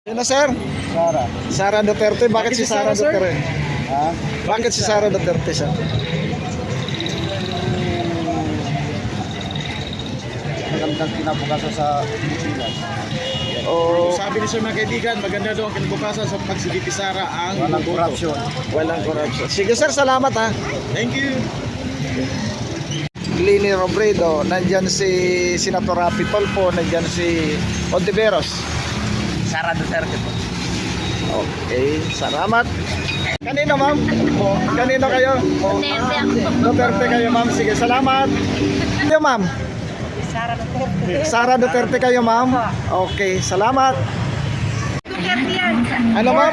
Sino, sir? Sara. Sara Duterte. Bakit si Sara Sir? Duterte? Ha? Bakit si Sara Duterte, sir? Magandang kinabukasan sa Pilipinas. O Sabi ni Sir mga kaibigan, maganda daw ang kinabukasan sa pagsigiti Sara ang Walang boboto. korupsyon. walang corruption. Sige, sir. Salamat, ha. Thank you. Lini Robredo. Nandyan si Senator Rapi Tulfo. Nandyan si Ontiveros. Sara Duterte po. Okay. Salamat. Kanino, ma'am? Kanino kayo? Duterte ako. Duterte kayo, ma'am. Sige, salamat. Kayo, ma'am? Sara Duterte. Sara Duterte kayo, ma'am. Okay, salamat. Duterte yan. Ano, ma'am?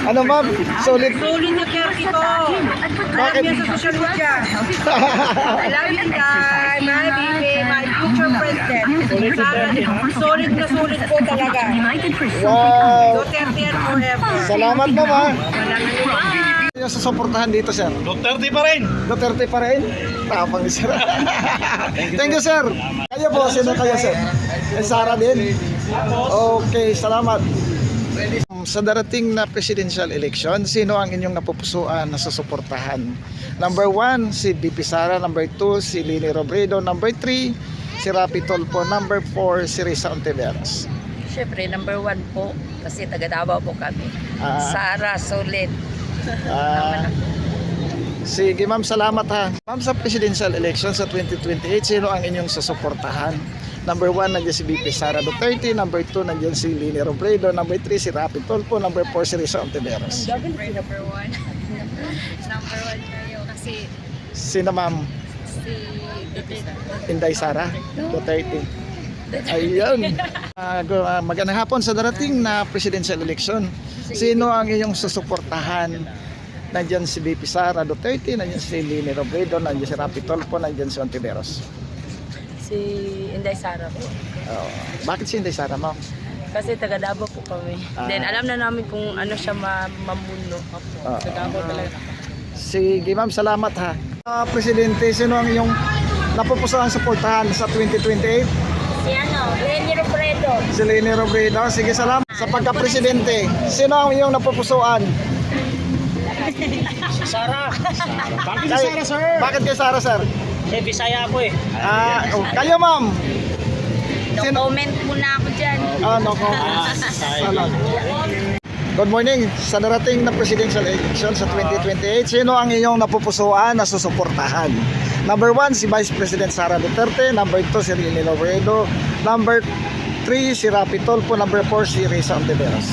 Ano, ma'am? Solid. Solid Duterte ko. Alam niya sa social media. I love you guys. My baby, my future president. Solid na solid po talaga. Wow. Duterte yan forever. Salamat, ma'am, ha. Walang ano. Yung susuportahan dito, sir. Duterte pa rin. Duterte pa rin. Tapang, sir. Thank you, sir. Kayo po, sino kayo, sir? Eh, Sara din. Okay, salamat. Sa darating na presidential election, sino ang inyong napupusuan na susuportahan? Number 1, si BP Sara. Number 2, si Lini Robredo. Number 3, si Rapi Tulfo. Number 4, si Risa Ontiveros. Siyempre, number 1 po, kasi taga Davao po kami. Ah. Sara, solid. Sige, ma'am, salamat, ha. Ma'am, sa presidential election sa 2028, sino ang inyong susuportahan? Number 1, nandiyan si BP Sara Duterte. Number 2, nandiyan si Lini Robredo. Number 3, si Rapi Tulfo. Number 4, si Risa Ontiveros. Number 1. Number 1 kayo kasi Sino, ma'am? si Inday Sara Duterte. Ayun. Magandang hapon sa darating na presidential election. Sino ang iyong susuportahan? Nandiyan si BP Sara Duterte, nandiyan si Lini Robredo, nandiyan si Rapi Tulfo, nandiyan si Ontiveros. Si Inday Sara po. Bakit si Inday Sara, ma'am? Kasi taga Davao po kami. Then alam na namin kung ano siya mamuno. Ah. Sa Davao talaga. Sige, ma'am, salamat, ha. Presidente, sino ang iyong napupusuan suportahan sa 2028? Si Leni Robredo. Si Lini Robredo. Sige, salamat. Sa pagka-presidente, sino ang iyong napupusuan? Sara. Bakit si Sara, sir? Bakit kay Sara, sir? Eh, Bisaya ako eh. Kayo, ma'am. No comment muna ako dyan. No comment. Salamat. Good morning. Sa darating na presidential election sa 2028, sino ang iyong napupusuan na susuportahan? Number 1, si Vice President Sara Duterte. Number 2, si Lini Robredo. Number 3, si Rapi Tulfo. Number 4, si Risa Ontiveros.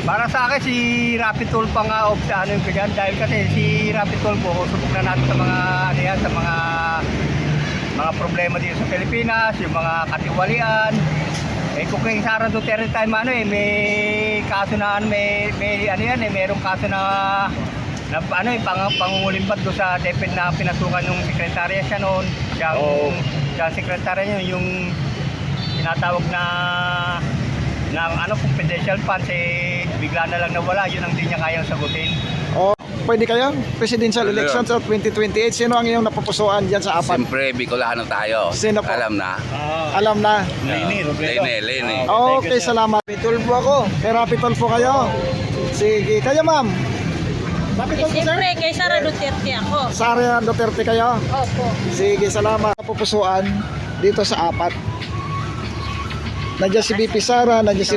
Para sa akin, si Rapi Tulfo nga ano yung pigan. Dahil kasi si Rapi Tulfo, subok na natin sa mga, ano yan, sa mga problema dito sa Pilipinas, yung mga katiwalian. Eh kung kay Sara Duterte tayo may kaso na may ano yan merong kaso na pangungulimbat do sa DepEd na pinasukan ng sekretarya siya noon. Siyang sekretarya niya yung tinatawag na confidential funds bigla na lang nawala, yun ang di niya kayang sagutin. Pwede kayo? Presidential election sa 2028, sino ang iyong napupusuan dyan sa apat? Siyempre, Bicolano tayo. Sino po? Alam na. Alam na. Lini Robredo. Lini. Okay, salamat. Rapi Tulfo ako. Kay Rapi Tulfo kayo. Sige, kayo, ma'am. Rapi Tulfo, sir? Siyempre, kay Sara Duterte ako. Sara Duterte kayo. Opo. Sige, salamat. Napupusuan dito sa apat. Nandiyan si BP Sara, nandiyan si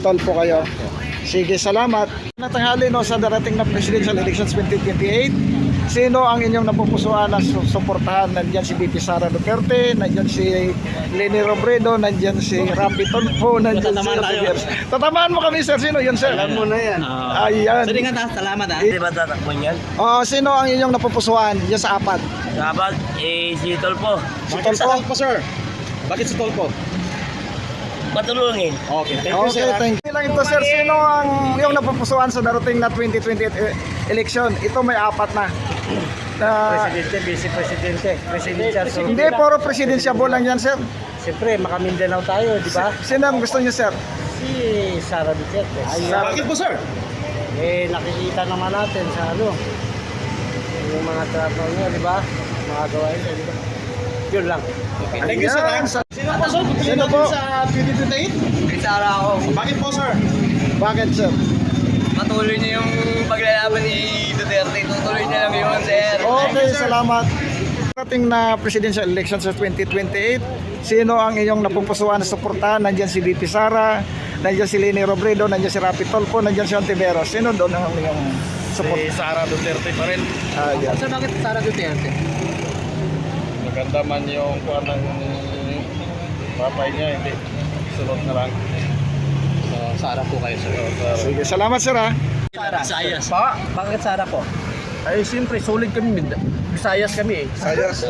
Tulfo kayo. Sige, salamat. Natanghali, no, sa darating na presidential elections 2028, sino ang inyong napupusuan na suportahan? Nandiyan si BP Sara Duterte, nandiyan si Lini Robredo, nandiyan si Rapi Tulfo, nandiyan si Ontiveros. Tatamaan mo kami, sir. Sino yun, sir? Alam mo na yan. Ayan. Sige nga, salamat ha. Di ba tatakbon yan? Sino ang inyong napupusuan dyan sa apat? Dapat, si Tulfo. Si Bakit si Tulfo? Tulfo, sir? Bakit si Tulfo? Matulungin. Okay, thank you, sir. Okay, thank you. Lang ito, sir. Sino ang iyong napupusuan sa darating na 2028 election? Ito may apat na. Presidente, Vice Presidente, Presidential. Hindi, puro presidensyable lang yan, sir. Siyempre, maka-Mindanao tayo, di ba? Sino ang gusto niyo, sir? Si Sara Duterte. Bakit po, sir? Nakikita naman natin sa yung mga trabaho niya, di ba? Mga gawain niya, di ba? Yun lang. Okay, thank you, sir. Ayan. Sino po, sir? Sino po? Sa 2028? Sara ako. Bakit po, sir? Bakit, sir? Patuloy niyo yung paglalaban ni Duterte. Tutuloy niya lang yun, sir. Okay, salamat. Ating na presidential election sa 2028, sino ang iyong napupusuan na suportahan? Nandiyan si VP Sara, nandiyan si Leni Robredo, nandiyan si Rapi Tulfo, nandiyan si Ontiveros. Sino doon ang iyong support? Si Sara Duterte pa rin. Yan. Sir, bakit Sara Duterte? Maganda man yung kuha ng papay niya, hindi. Sunod na lang. Sara po kayo, sir. Sige, salamat sir ha. Visayas. Pa? Bakit Sara po? Ay, siyempre, solid kami. Visayas kami eh. Sayas.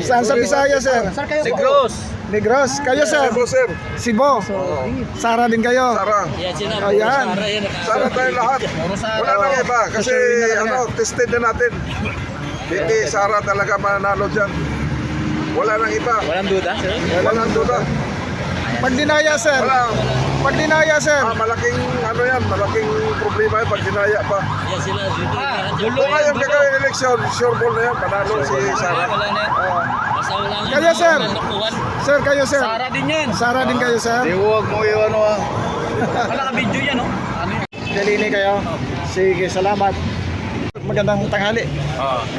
Saan sa Bisaya sir? Sir, kayo po? Negros. Negros. Kayo sir? sir. Cebu. Sara din kayo? Sara. Ayan. Sara tayo lahat. Wala nang iba. Kasi, tested na natin. Hindi, Sara talaga mananalo dyan. Wala nang iba. Walang duda, sir? Walang duda. Pag dinaya sir. Wala. Pag dinaya sir. Malaking ano yan, malaking problema yan pag dinaya pa. Kung ngayon gagawin eleksyon, sure ball na yan, panalo si Sara. Kayo sir. Sir, kayo sir. Sara din yan. Sara din kayo sir. Huwag mo iwan mo ah. Wala ka video yan, no? Dalini kayo. Sige, salamat. Magandang tanghali.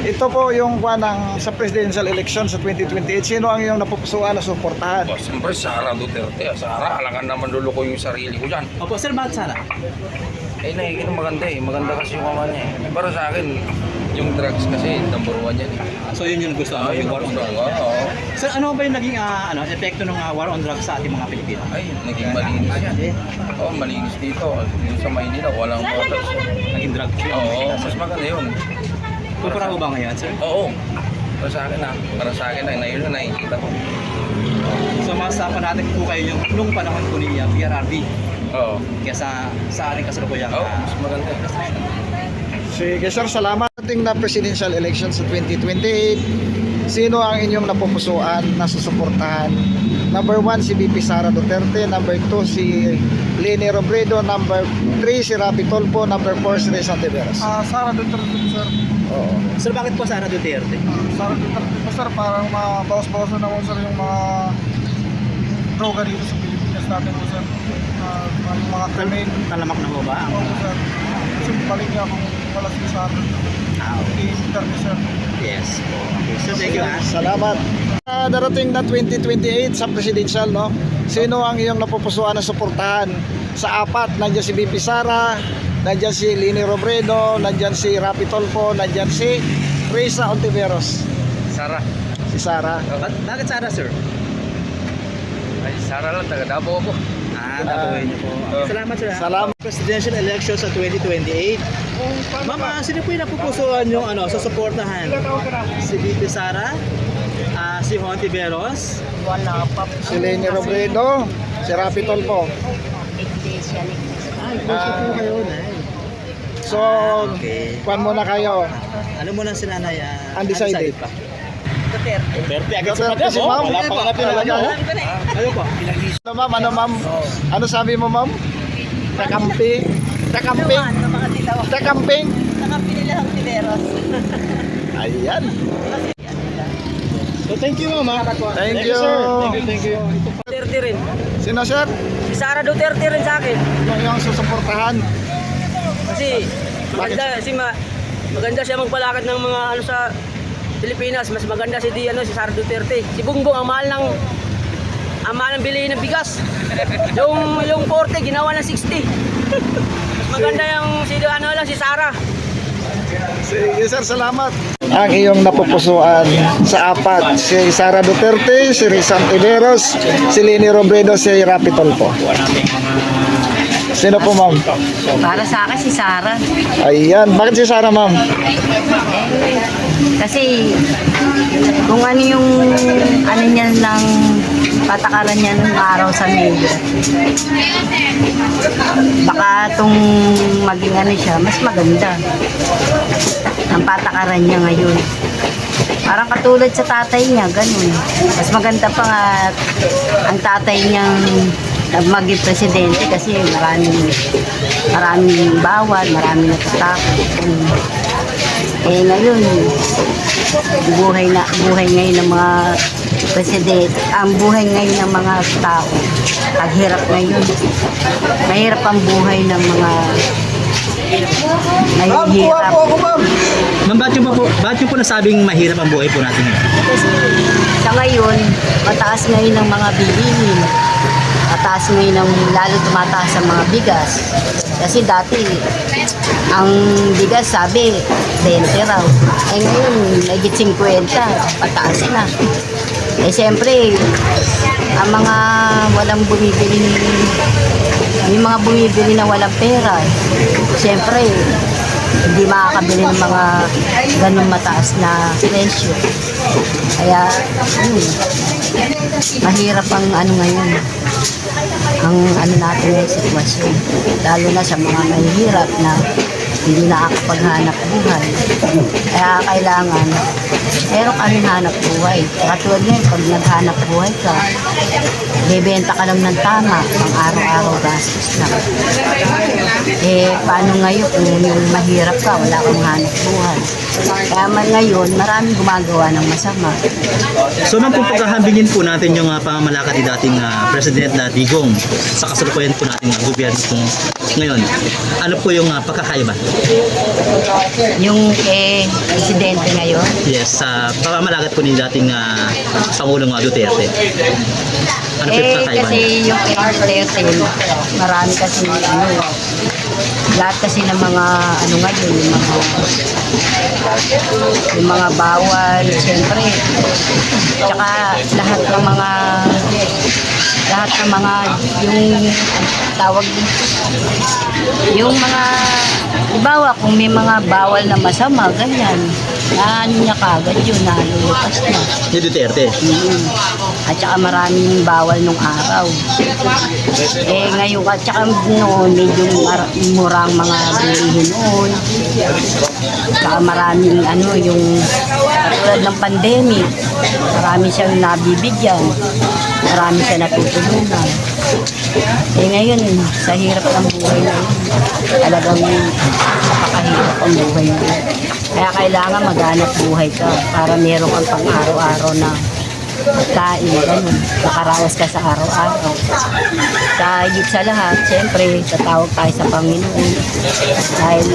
Ito po yung ng sa presidential election sa 2028. Sino ang iyong napupusuan na suportahan? Siyempre, Sara Duterte. Sara, alangan naman lulo ko yung sarili ko dyan. Opo, sir, bakit Sara? Eh, nakikita maganda eh. Maganda kasi yung mama niya eh. Para sa akin, yung drugs kasi, number one yan eh. So yun yung gusto mo, yung war on drugs? Oo. Sir, ano ba yung naging epekto ng war on drugs sa ating mga Pilipino? Ay, naging malinis yan. Oo, malinis dito. Dito sa Maynila, walang drugs. Naging drugs yun? Oo, mas maganda yun. Kumpara mo ba ngayon, sir? Oo. Para sa akin na. Para sa akin na. Yun na nakikita ko. So masasapan natin po kayo yung nung panahon po ni PRRD Oo. kaya sa ating kasalukuyang Oo, mas maganda. Sige sir, salamat. Ating na presidential election sa 2028. Sino ang inyong napupusuan na susuportahan? Number 1 si VP Sara Duterte, number 2 si Leni Robredo, number 3 si Rapi Tulfo, number 4 si Risa Ontiveros. Sara Duterte sir. Oo. Sir, bakit po Sara Duterte? Sara Duterte po sir, parang mabawas-bawas na naman sir yung mga droga dito sa Pilipinas natin po sir. Yung mga krimen. Talamak na mo ba? Opo sir. Kasi balik niya kung wala si Sara. Okay. Duterte sir. Yes. Okay. So thank you, ha? Salamat. Darating na 2028 sa presidential, no? Sino ang iyong napupusuan na suportahan? Sa apat, nandiyan si VP Sara, nandiyan si Leni Robredo, nandiyan si Rapi Tulfo, nandiyan si Risa Ontiveros. Sara. Si Sara. Bakit Sara, sir? Ay, Sara lang. Taga Davao ako. Tatuloy niyo po. Salamat, sir. Salamat. Presidential election sa 2028. Mama, sino po yung napupusuan yung susuportahan? Si VP Sara? Si Ontiveros? Wala pa. Si Leni Robredo, si Rapi Tulfo. Ay, puso po kayo, Nay. So, Okay. kuwan muna kayo. Alam mo na si Nanay, Undecided. pa. Duterte agad Duterte si ma'am. Wala pa nga Talaga. Ano po? Ano ma'am? Ano ma'am? Ano sabi mo ma'am? Takampi? Takamping? Takamping? Nakampi nila ang Tiberos. Ayan. So thank you mama. Thank you. Thank you. Duterte rin. Sino sir? Si Sara Duterte rin sa akin. Yung susuportahan. Kasi maganda siya magpalakad ng mga sa Pilipinas. Mas maganda si si Sara Duterte. Si Bongbong ang mahal ng bilihin ng bigas. yung 40 ginawa ng 60. Mas maganda yung si Sara. Sige sir, salamat. Ang iyong napupusuan sa apat, si Sara Duterte, si Risa Ontiveros, si Leni Robredo, si Rapi Tulfo. Sino po ma'am? Para sa akin si Sara. Ayan, bakit si Sara ma'am? Kasi kung ano yung ano niya ng patakaran niya ng araw sa media. Baka itong maging ano siya, mas maganda. Ang patakaran niya ngayon. Parang katulad sa tatay niya, ganun. Mas maganda pa nga ang tatay niyang maging presidente kasi maraming bawal, maraming natatakot. Eh ngayon, buhay ngayon ng mga Presidente, ang buhay ngayon ng mga tao, ang hirap ngayon. Mahirap ang buhay ng mga mahihirap. Ma'am, ba't nyo po nasabing mahirap ang buhay po natin ngayon? Kasi sa ngayon, mataas ngayon ang mga bilihin. Mataas ngayon ang lalo tumataas ang mga bigas. Kasi dati, ang bigas sabi, 20 raw. Eh ngayon, nagit 50, pataas na. Eh siyempre, ang mga walang bumibili, yung mga bumibili na walang pera, siyempre, hindi makakabili ng mga ganun mataas na presyo. Kaya, mahirap ang ano ngayon, ang ano natin ngayon sitwasyon. Lalo na sa mga mahihirap na hindi nakakapaghanap buhay. Kaya kailangan, meron kami hanap buhay. Katulad ngayon, pag naghanap buhay ka, bebenta ka lang ng tama, pang araw-araw gastos na. Eh, paano ngayon kung yung mahirap ka, wala kang hanap buhay? Kaya ngayon, maraming gumagawa ng masama. So ma'am, kung paghahambingin po natin yung pamamalakad ni dating President na Digong sa kasalukuyan po natin gobyerno po ngayon, ano po yung pagkakaiba? Yung presidente ngayon, Yes, sa pamamalakad po ni dating Pangulong Duterte. Ano po yung pagkakaiba? kasi yung presidente, marami kasi ano, lahat kasi ng mga ano ngayon, yung mga bawal, siyempre, tsaka lahat ng mga yung tawag yung mga ibawa kung may mga bawal na masama, ganyan, ano niya kagad yun, nalulupas na. Ni Duterte. At saka maraming bawal nung araw. Eh ngayon, at saka noon, medyo murang mga bilihin noon. Saka maraming ano, yung katulad ng pandemic, marami siyang nabibigyan, marami siya natutulungan. Eh ngayon, sa hirap ng buhay na yun, talagang napakahirap ang buhay na yun. Kaya kailangan maghanap buhay ka para meron kang pang-araw-araw na pagkain, ganun. Makarawas ka sa araw-araw. Sa higit sa lahat, siyempre, tatawag tayo sa Panginoon. Dahil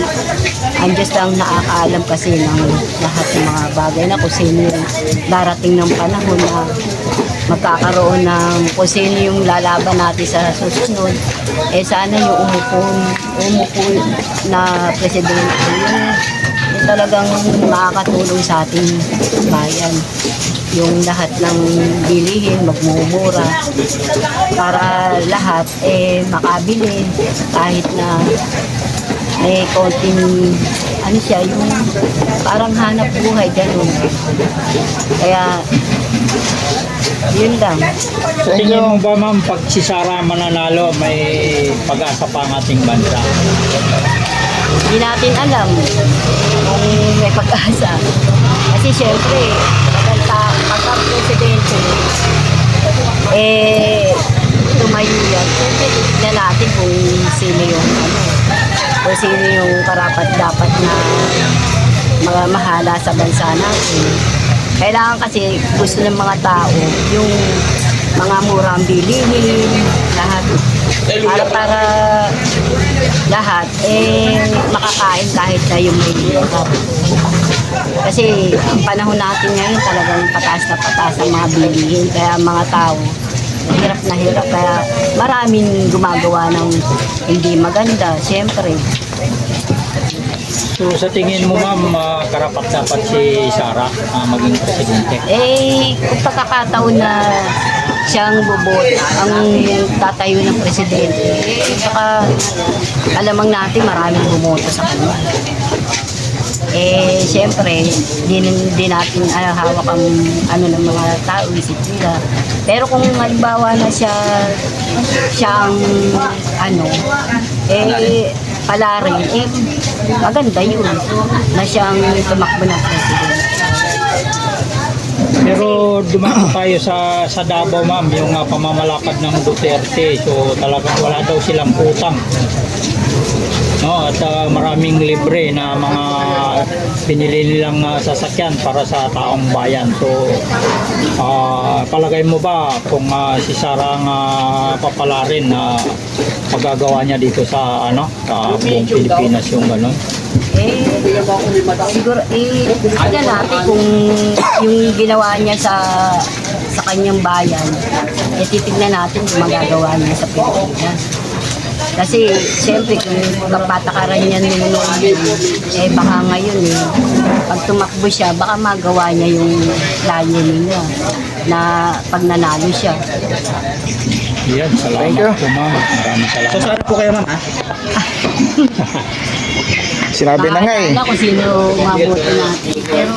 ang Diyos lang nakakaalam kasi ng lahat ng mga bagay na kung sino yung darating ng panahon na magkakaroon ng kung sino yung lalaban natin sa susunod. Eh sana yung umupo na presidente yung talagang makakatulong sa ating bayan. Yung lahat ng bilihin, magmumura para lahat makabili kahit na may konting ano siya, yung parang hanap buhay, ganun. Kaya yun lang. Sa tingin mo ba ma'am, pag si Sara mananalo, may pag-asa pa ang ating bansa? Hindi natin alam kung may pag-asa. Kasi syempre, pagka-presidente, tumayo yan. Siyempre, tignan natin kung sino yung kung sino yung karapat-dapat na mga mahala sa bansa natin. Kailangan kasi gusto ng mga tao yung mga murang bilihin, lahat. Para lahat makakain kahit na yung may hirap. Kasi ang panahon natin ngayon talagang pataas ang mga bilihin. Kaya ang mga tao, hirap na hirap. Kaya maraming gumagawa ng hindi maganda, siyempre. So sa tingin mo ma'am, karapat-dapat si Sara maging presidente? Kung pagkakataon na siyang ang tatayo ng presidente, baka alamang natin maraming bumoto sa kanya. Siyempre, di natin hawak ang ano ng mga tao, isip nila. Pero kung halimbawa na siya ang pala rin, maganda yun na siyang tumakbo ng presidente. Pero dumako tayo sa Davao ma'am, yung pamamalakad ng Duterte. So talagang wala daw silang utang. No, at maraming libre na mga pinili nilang sasakyan para sa taong bayan. So, palagay mo ba kung si Sara ang papalarin na magagawa niya dito sa sa buong Pilipinas yung gano'n? Siguro, tignan natin kung yung ginawa niya sa kanyang bayan, titignan natin kung magagawa niya sa Pilipinas. Kasi, siyempre, kung kapatakaran niya nung baka ngayon pag tumakbo siya, baka magawa niya yung layunin niya na pag nanalo siya. Yan, salamat Thank you. po ma'am. Maraming salamat. So, Sara po kayo, ma'am, ha? Sinabi na nga eh. Nakakala kung sino mabuti natin. Pero